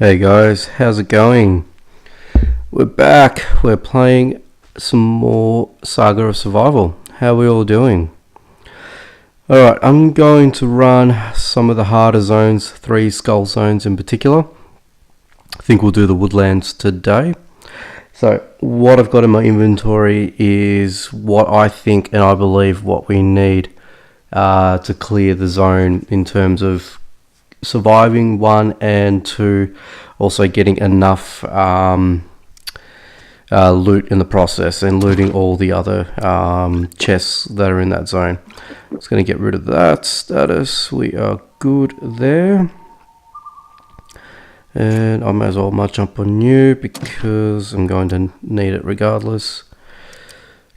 Hey guys, how's it going? We're back. We're playing some more Saga of Survival. How are we all doing? Alright, I'm going to run some of the harder zones, 3 skull zones in particular. I think we'll do the Woodlands today. So, what I've got in my inventory is what I think and I believe what we need to clear the zone in terms of surviving, 1, and 2, also getting enough loot in the process and looting all the other chests that are in that zone. Just going to get rid of that status. We are good there. And I may as well jump on new because I'm going to need it regardless.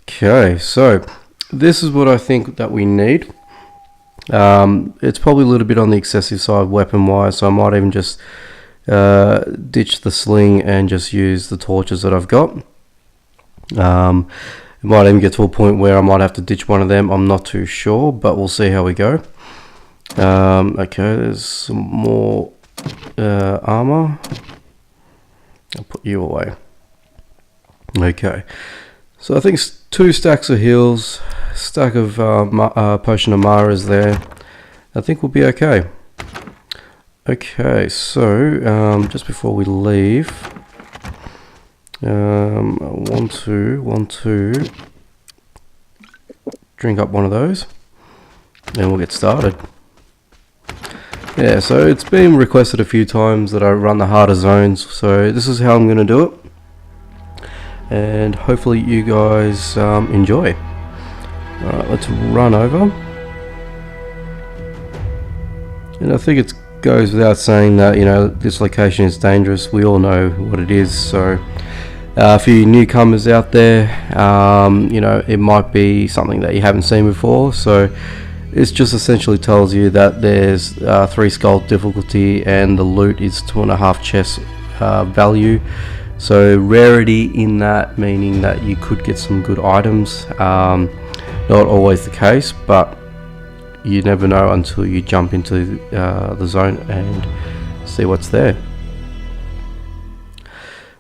Okay, so this is what I think that we need. It's probably a little bit on the excessive side weapon wise, so I might even just ditch the sling and just use the torches that I've got. It might even get to a point where I might have to ditch one of them. I'm not too sure, but we'll see how we go. Okay, there's some more armor. I'll put you away. Okay, so I think it's 2 stacks of heals, stack of potion of Mara's there. I think we'll be okay. Okay, so just before we leave, I want to drink up one of those, and we'll get started. Yeah, so it's been requested a few times that I run the harder zones, so this is how I'm going to do it, and hopefully you guys enjoy. Alright, let's run over. And I think it goes without saying that, you know, this location is dangerous. We all know what it is, so for you newcomers out there, you know, it might be something that you haven't seen before, so it just essentially tells you that there's 3 skull difficulty and the loot is 2.5 chest value. So rarity in that, meaning that you could get some good items. Not always the case, but you never know until you jump into the zone and see what's there.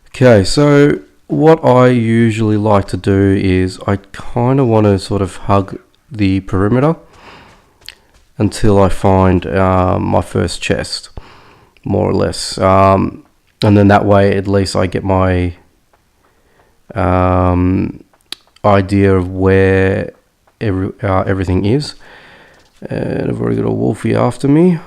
Okay, so what I usually like to do is I kind of want to sort of hug the perimeter until I find my first chest, more or less. And then that way at least I get my idea of where everything is. And I've already got a wolfie after me.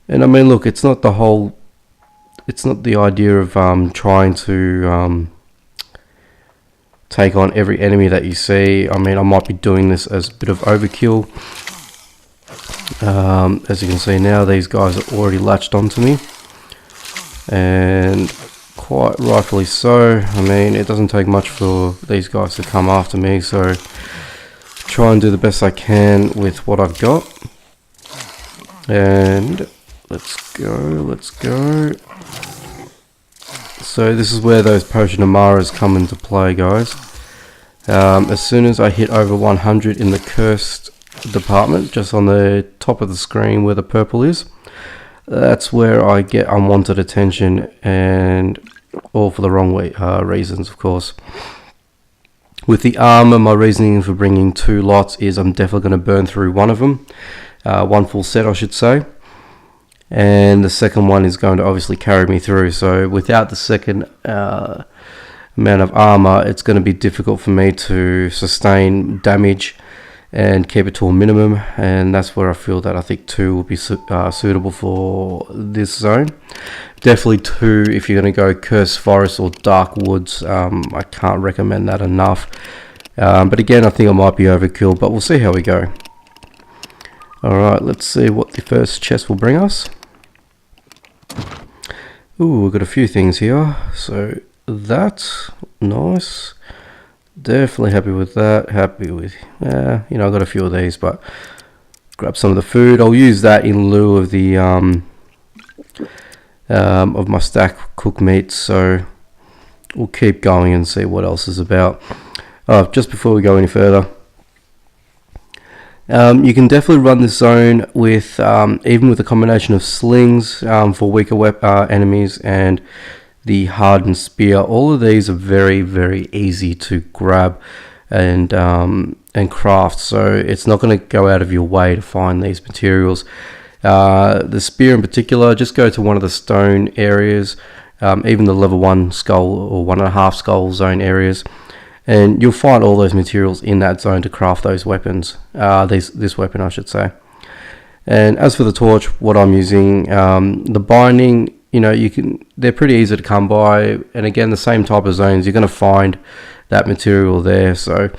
And I mean, look, it's not the idea of trying to take on every enemy that you see. I mean, I might be doing this as a bit of overkill. As you can see now, these guys are already latched onto me, and quite rightfully so. I mean, it doesn't take much for these guys to come after me, so try and do the best I can with what I've got. And let's go. So this is where those potion of Mara's come into play, guys. As soon as I hit over 100 in the cursed department, just on the top of the screen where the purple is, that's where I get unwanted attention, and all for the wrong reasons, of course. With the armor, my reasoning for bringing 2 lots is I'm definitely going to burn through one of them, 1 full set I should say, and the second one is going to obviously carry me through. So without the second amount of armor, it's going to be difficult for me to sustain damage and keep it to a minimum, and that's where I feel that I think 2 will be suitable for this zone. Definitely 2 if you're going to go cursed forest or dark woods. I can't recommend that enough, but again, I think I might be overkill, but we'll see how we go. Alright, let's see what the first chest will bring us. Ooh, we've got a few things here, so that's nice. Definitely happy with that. Happy with, you know, I got a few of these, but grab some of the food. I'll use that in lieu of the of my stack cooked meat. So we'll keep going and see what else is about. Just before we go any further, You can definitely run this zone with even with a combination of slings for weaker enemies and the hardened spear. All of these are very, very easy to grab and craft, so it's not going to go out of your way to find these materials. The spear in particular, just go to one of the stone areas, even the level 1 skull or 1.5 skull zone areas, and you'll find all those materials in that zone to craft those weapons. This weapon, I should say. And as for the torch, what I'm using, the binding, they're pretty easy to come by, and again, the same type of zones, you're going to find that material there, so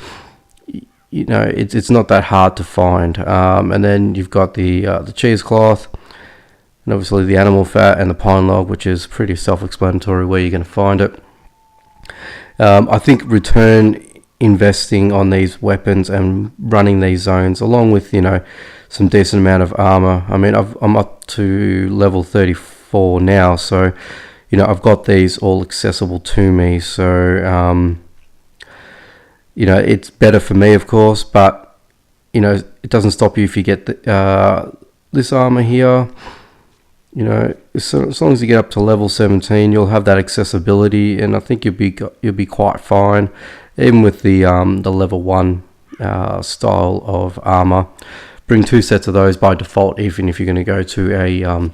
it's not that hard to find. And then you've got the cheesecloth, and obviously the animal fat and the pine log, which is pretty self-explanatory where you're going to find it. I think return investing on these weapons and running these zones, along with some decent amount of armor. I mean, I'm up to level 34 now, so I've got these all accessible to me, so it's better for me, of course, but it doesn't stop you if you get this armor here. As long as you get up to level 17, you'll have that accessibility, and I think you'll be quite fine, even with the level 1 style of armor. Bring 2 sets of those by default, even if you're going to go to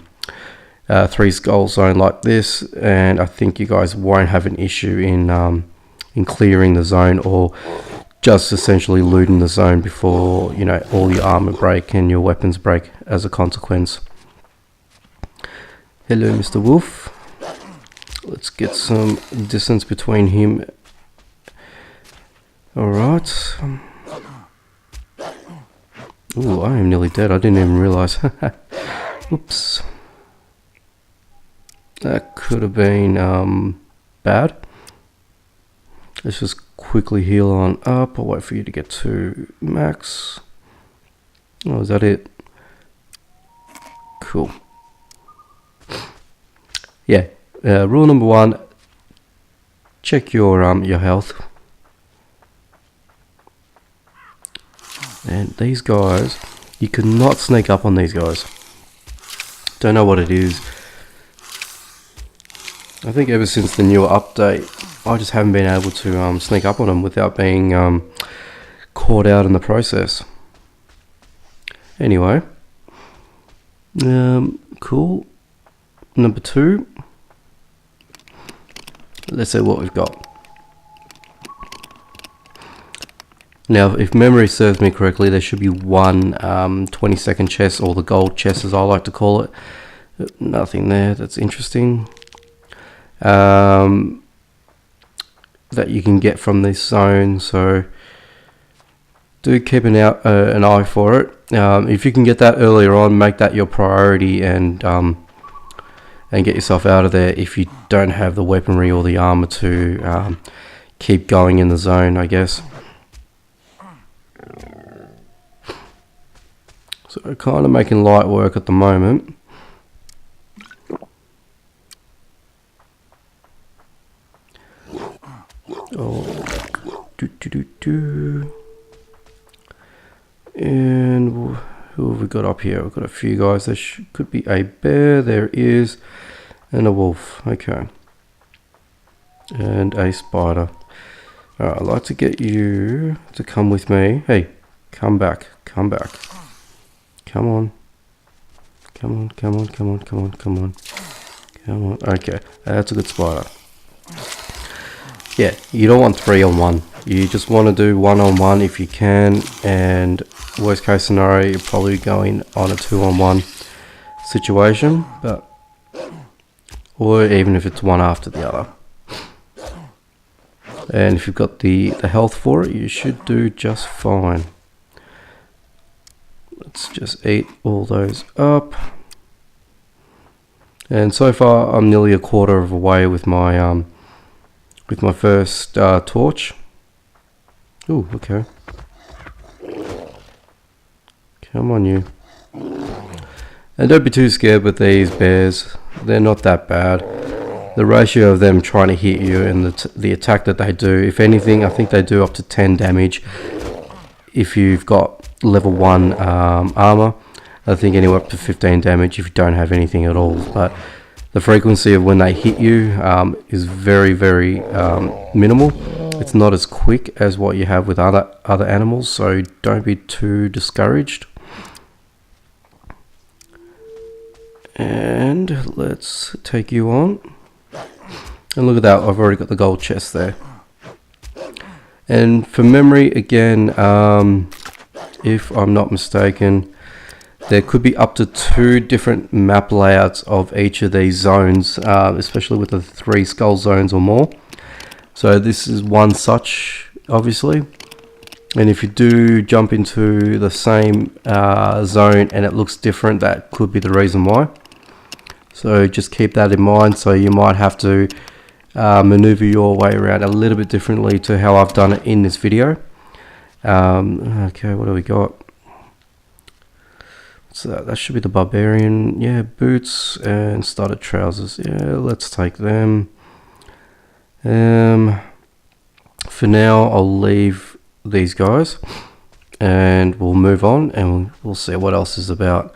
a 3 skull zone like this, and I think you guys won't have an issue in clearing the zone, or just essentially looting the zone before all your armor break and your weapons break as a consequence. Hello, Mr. Wolf. Let's get some distance between him. Alright. Ooh, I am nearly dead. I didn't even realize. Oops. That could have been bad. Let's just quickly heal on up. I'll wait for you to get to max. Oh, is that it? Cool. Yeah, rule number 1, check your health. And these guys, you cannot sneak up on these guys. Don't know what it is. I think ever since the newer update, I just haven't been able to sneak up on them without being caught out in the process. Anyway, cool. Number 2, let's see what we've got. Now, if memory serves me correctly, there should be one 20-second chest, or the gold chest as I like to call it. Nothing there that's interesting. That you can get from this zone, so do keep an eye for it. If you can get that earlier on, make that your priority, and get yourself out of there if you don't have the weaponry or the armor to keep going in the zone, I guess. So kind of making light work at the moment. Oh, and who have we got up here? We've got a few guys. There could be a bear. There is. And a wolf. Okay. And a spider. Alright, I'd like to get you to come with me. Hey, come back. Come back. Come on. Come on, come on, come on, come on, come on. Come on. Okay, that's a good spider. Yeah, you don't want 3-on-1. You just want to do 1-on-1 if you can, and worst case scenario, you're probably going on a 2-on-1 situation, but or even if it's one after the other. And if you've got the health for it, you should do just fine. Let's just eat all those up. And so far, I'm nearly a quarter of the way with my first torch. Ooh, okay. Come on, you. And don't be too scared with these bears. They're not that bad. The ratio of them trying to hit you and the attack that they do, if anything, I think they do up to 10 damage if you've got level 1 armor. I think anywhere up to 15 damage if you don't have anything at all. But the frequency of when they hit you is very, very minimal. It's not as quick as what you have with other animals, so don't be too discouraged. And let's take you on. And look at that, I've already got the gold chest there. And for memory, again, if I'm not mistaken, there could be up to 2 different map layouts of each of these zones, especially with the 3 skull zones or more. So this is one such, obviously. And if you do jump into the same zone and it looks different, that could be the reason why. So just keep that in mind. So you might have to maneuver your way around a little bit differently to how I've done it in this video. Okay, what do we got? So that should be the barbarian. Yeah, boots and starter trousers. Yeah, let's take them. For now, I'll leave these guys and we'll move on and we'll see what else is about.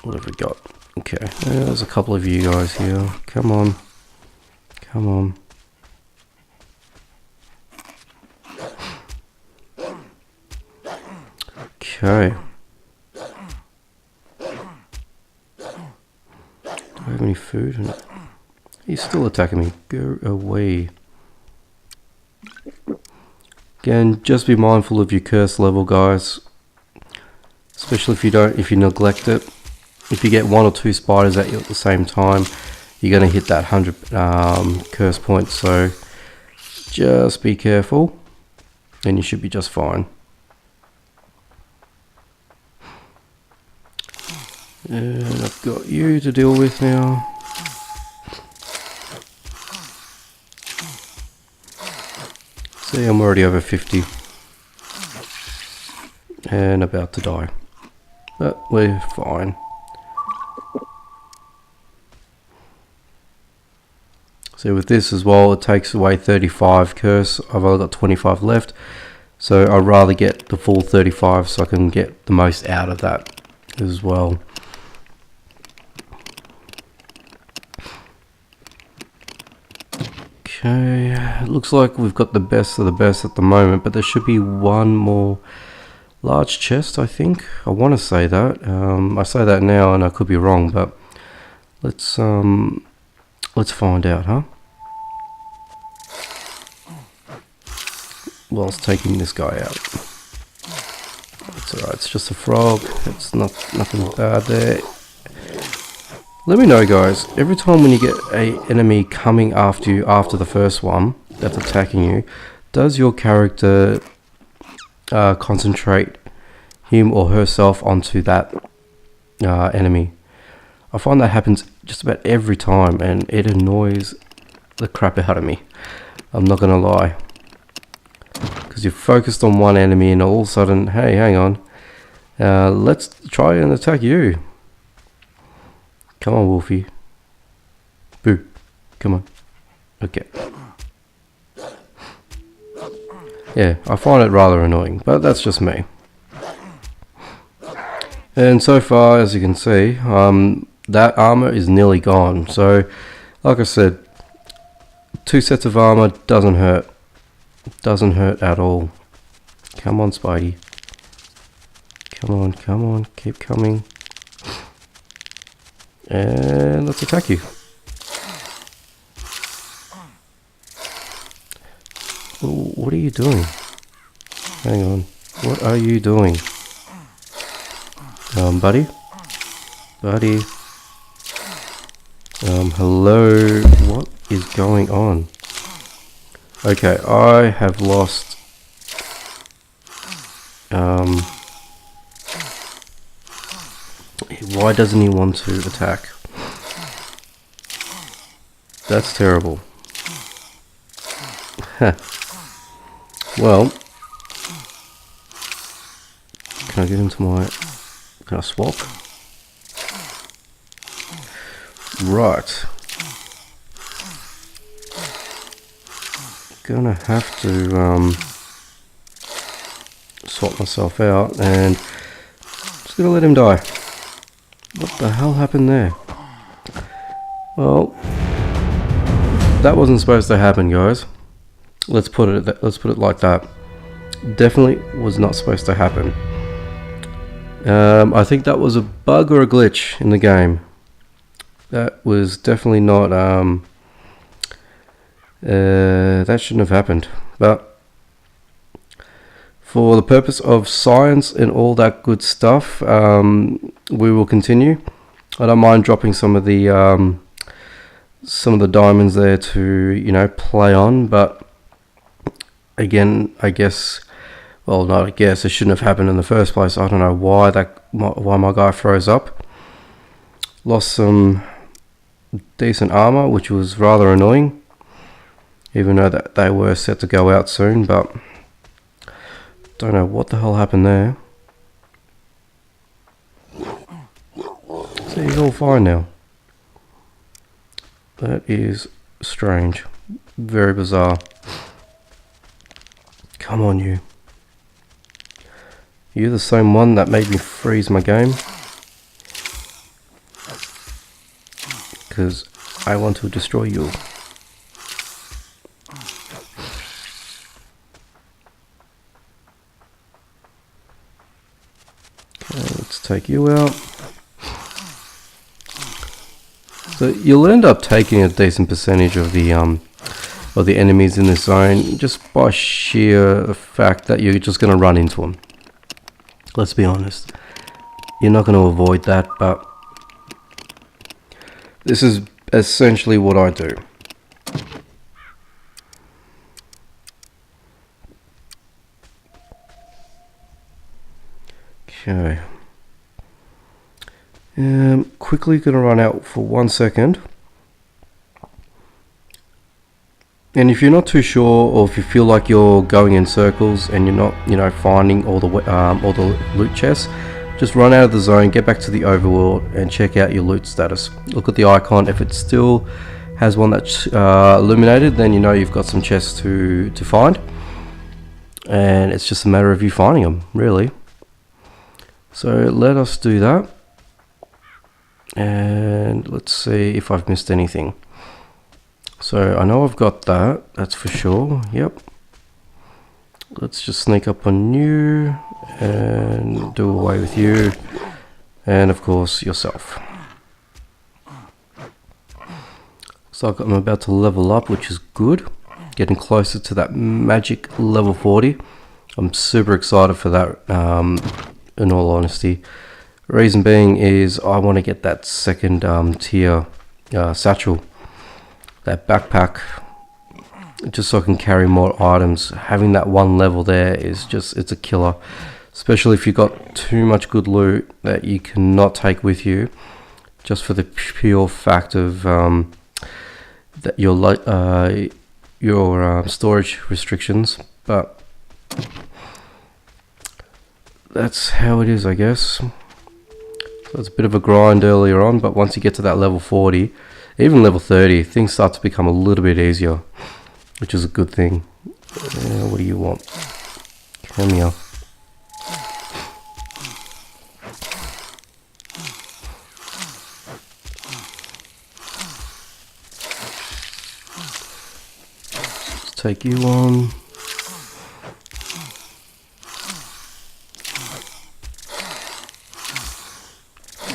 What have we got? Okay, there's a couple of you guys here. Come on. Come on. Okay. Do I have any food? He's still attacking me. Go away. Again, just be mindful of your curse level, guys. Especially if you neglect it. If you get 1 or 2 spiders at you at the same time, you're going to hit that 100 curse points. So just be careful, and you should be just fine. And I've got you to deal with now. See, I'm already over 50 and about to die, but we're fine. So with this as well, it takes away 35 curse. I've only got 25 left, so I'd rather get the full 35 so I can get the most out of that as well. Okay, it looks like we've got the best of the best at the moment, but there should be one more large chest, I think. I want to say that. I say that now and I could be wrong, but let's find out, huh? Whilst taking this guy out. It's alright, it's just a frog. It's nothing bad there. Let me know, guys, every time when you get an enemy coming after you after the first one that's attacking you, does your character concentrate him or herself onto that enemy? I find that happens just about every time and it annoys the crap out of me. I'm not gonna lie. Because you're focused on one enemy and all of a sudden, hey, hang on, let's try and attack you. Come on, Wolfie. Boo. Come on. Okay. Yeah, I find it rather annoying, but that's just me. And so far, as you can see, that armor is nearly gone. So, like I said, 2 sets of armor doesn't hurt. Doesn't hurt at all. Come on, Spidey. Come on, keep coming. And let's attack you. What are you doing? Hang on. What are you doing? Buddy? Buddy? Hello? What is going on? Okay, I have lost... Why doesn't he want to attack? That's terrible. Well, can I get into my... Can I swap? Right. Gonna have to swap myself out and just gonna let him die. What the hell happened there? Well, that wasn't supposed to happen, guys. Let's put it like that. Definitely was not supposed to happen. I think that was a bug or a glitch in the game. That was definitely not. That shouldn't have happened. But for the purpose of science and all that good stuff, we will continue. I don't mind dropping some of the diamonds there to play on, but again, I guess. Well, no, I guess it shouldn't have happened in the first place. I don't know why my guy froze up. Lost some decent armor, which was rather annoying, even though that they were set to go out soon. But don't know what the hell happened there. So he's all fine now. That is strange, very bizarre. Come on, you. You're the same one that made me freeze my game. Because I want to destroy you. Okay, let's take you out. So you'll end up taking a decent percentage of the enemies in this zone just by sheer fact that you're just going to run into them. Let's be honest, you're not going to avoid that, but this is essentially what I do. Okay. Quickly going to run out for 1 second. And if you're not too sure, or if you feel like you're going in circles and you're not, finding all the loot chests, just run out of the zone, get back to the overworld, and check out your loot status. Look at the icon. If it still has one that's illuminated, then you've got some chests to find, and it's just a matter of you finding them, really. So let us do that, and let's see if I've missed anything. So I know I've got that, that's for sure. Yep. Let's just sneak up on you and do away with you, and of course yourself. So I'm about to level up, which is good. Getting closer to that magic level 40. I'm super excited for that, in all honesty. Reason being is I want to get that second tier satchel. That backpack, just so I can carry more items. Having that one level there is it's a killer, especially if you've got too much good loot that you cannot take with you, just for the pure fact of that your storage restrictions. But that's how it is, I guess. So it's a bit of a grind earlier on, but once you get to that level 40, even level 30, things start to become a little bit easier, which is a good thing. What do you want? Come here. Let's take you on.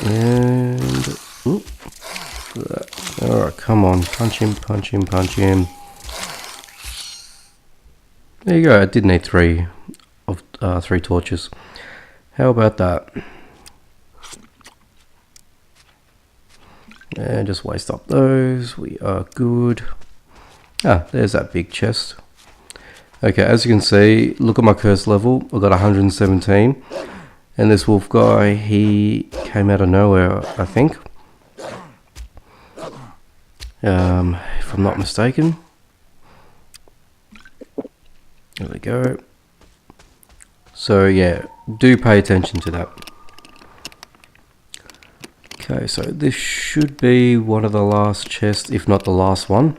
And alright, come on, punch him, punch him, punch him. There you go. I did need three torches. How about that? And just waste up those. We are good. Ah, there's that big chest. Okay, as you can see, look at my curse level. I've got 117. And this wolf guy, he came out of nowhere, I think. If I'm not mistaken. There we go. So yeah, do pay attention to that. Okay, so this should be one of the last chests, if not the last one.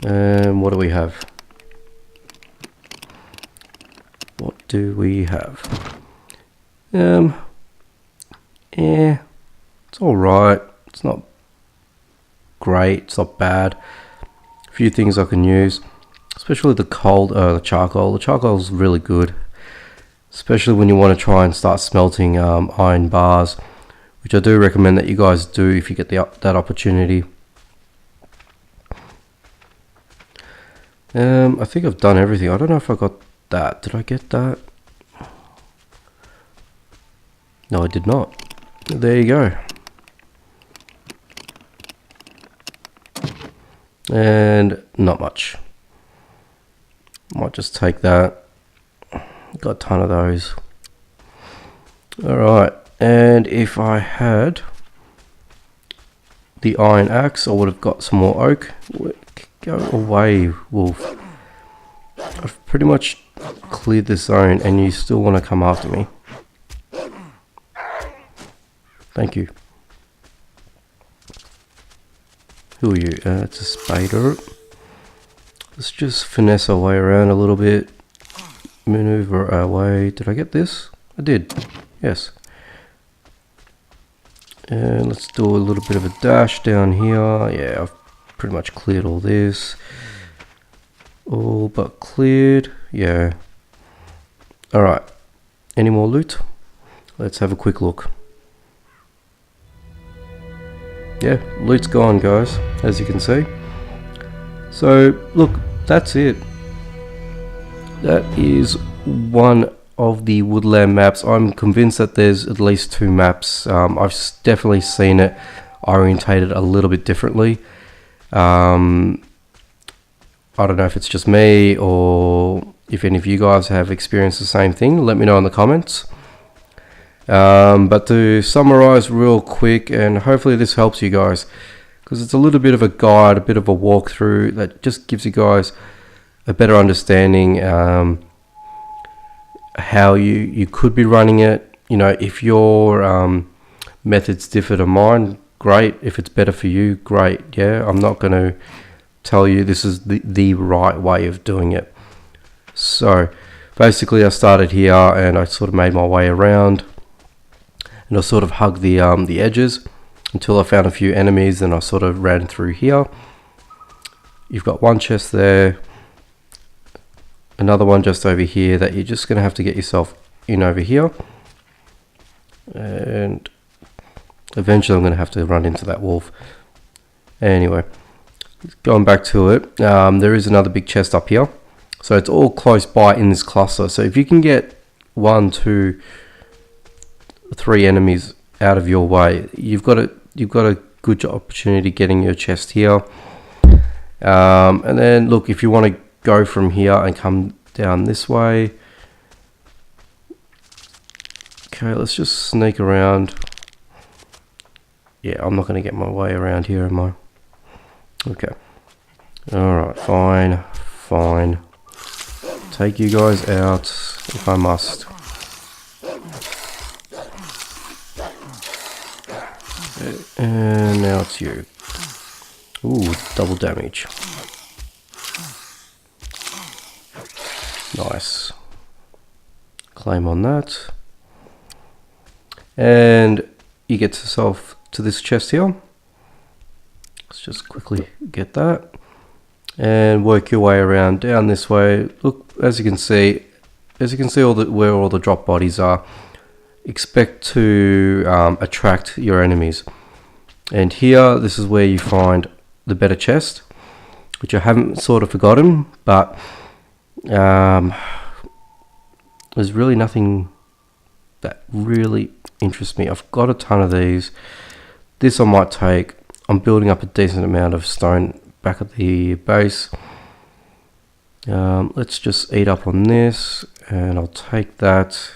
And what do we have? What do we have? Yeah, it's alright. It's not great, it's not bad. A few things I can use, especially the charcoal. The charcoal is really good, especially when you want to try and start smelting iron bars, which I do recommend that you guys do if you get that opportunity. I think I've done everything. I don't know if I got that. Did I get that? No, I did not. There you go. And not much. Might just take that. Got a ton of those. Alright, and if I had the iron axe, I would have got some more oak. Go away, wolf. I've pretty much cleared this zone and you still want to come after me. Thank you. Who are you? It's a spider. Let's just finesse our way around a little bit. Maneuver our way. Did I get this? I did. Yes. And let's do a little bit of a dash down here. Yeah, I've pretty much cleared all this. All but cleared. Yeah. Alright. Any more loot? Let's have a quick look. Yeah, loot's gone, guys, as you can see. So, look, that's it. That is one of the woodland maps. I'm convinced that there's at least 2 maps. I've definitely seen it orientated a little bit differently. I don't know if it's just me or if any of you guys have experienced the same thing. Let me know in the comments. But to summarize real quick, and hopefully this helps you guys, because it's a little bit of a guide, a bit of a walkthrough that just gives you guys a better understanding how you could be running it. You know, if your methods differ to mine, great. If it's better for you, great. Yeah, I'm not going to tell you this is the right way of doing it. So basically I started here and I sort of made my way around. And I sort of hugged the edges until I found a few enemies, and I sort of ran through here. You've got one chest there, another one just over here that you're just going to have to get yourself in over here. And eventually I'm going to have to run into that wolf. Anyway, going back to it, there is another big chest up here. So it's all close by in this cluster. So if you can get 1, 2, 3 enemies out of your way, you've got a good opportunity getting your chest here. And then look, if you want to go from here and come down this way, okay, let's just sneak around. Yeah, I'm not going to get my way around here, am I? Okay, alright, fine, take you guys out if I must. And now it's you. Ooh, double damage. Nice. Claim on that. And you get yourself to this chest here. Let's just quickly get that. And work your way around down this way. Look, as you can see where all the drop bodies are. Expect to attract your enemies. And here, this is where you find the better chest, which I haven't sort of forgotten, but there's really nothing that really interests me. I've got a ton of these. This I might take. I'm building up a decent amount of stone back at the base. Let's just eat up on this, and I'll take that.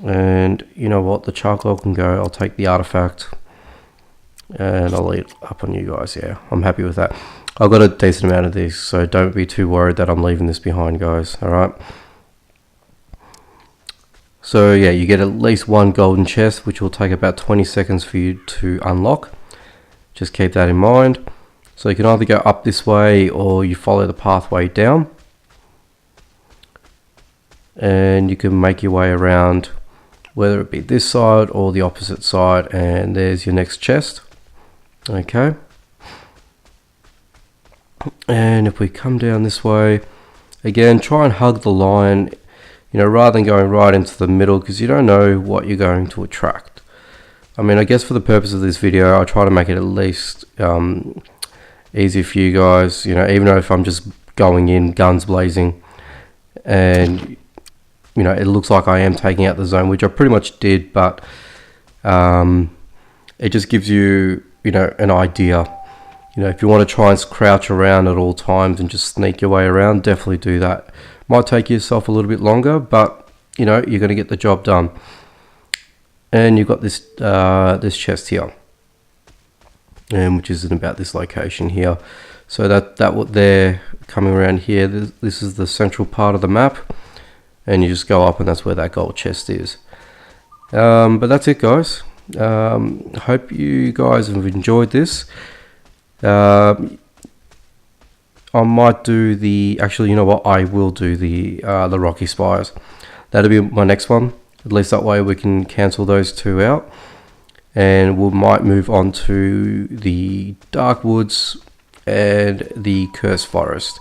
And you know what, the charcoal can go. I'll take the artifact and I'll eat up on you guys. Yeah, I'm happy with that. I've got a decent amount of these, so don't be too worried that I'm leaving this behind, guys. Alright, so yeah, you get at least 1 golden chest, which will take about 20 seconds for you to unlock. Just keep that in mind. So you can either go up this way or you follow the pathway down. and you can make your way around, whether it be this side or the opposite side, and there's your next chest. Okay, and if we come down this way again, try and hug the line, you know, rather than going right into the middle, because you don't know what you're going to attract. I mean, I guess for the purpose of this video, I try to make it at least easy for you guys, you know, even though if I'm just going in guns blazing and, you know, it looks like I am taking out the zone, which I pretty much did, but it just gives you, you know, an idea. You know, if you want to try and crouch around at all times and just sneak your way around, definitely do that. Might take yourself a little bit longer, but, you know, you're going to get the job done. And you've got this this chest here, and which is in about this location here. So that what they're coming around here. This is the central part of the map, and you just go up, and that's where that gold chest is. But that's it, guys. Hope you guys have enjoyed this. I might do the, actually, you know what? I will do the Rocky Spires. That'll be my next one. At least that way we can cancel those two out, and we might move on to the Dark Woods and the Cursed Forest.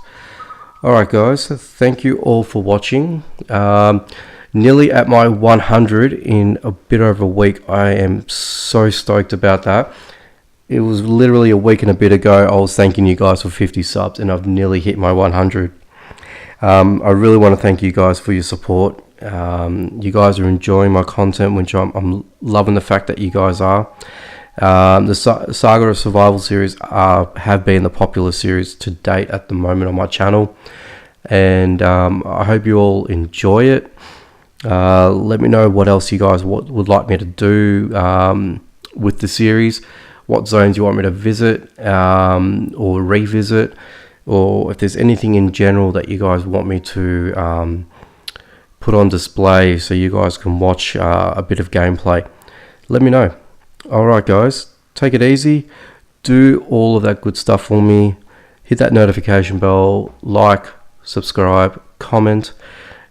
Alright guys, thank you all for watching. Nearly at my 100 in a bit over a week. I am so stoked about that. It was literally a week and a bit ago I was thanking you guys for 50 subs, and I've nearly hit my 100. I really want to thank you guys for your support. You guys are enjoying my content, which I'm loving the fact that you guys are. The Saga of Survival series have been the popular series to date at the moment on my channel, and I hope you all enjoy it. Let me know what else you guys would like me to do with the series, what zones you want me to visit or revisit, or if there's anything in general that you guys want me to put on display so you guys can watch a bit of gameplay. Let me know. Alright guys, take it easy, do all of that good stuff for me, hit that notification bell, like, subscribe, comment,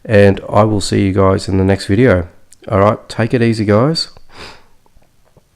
and I will see you guys in the next video. Alright, take it easy guys.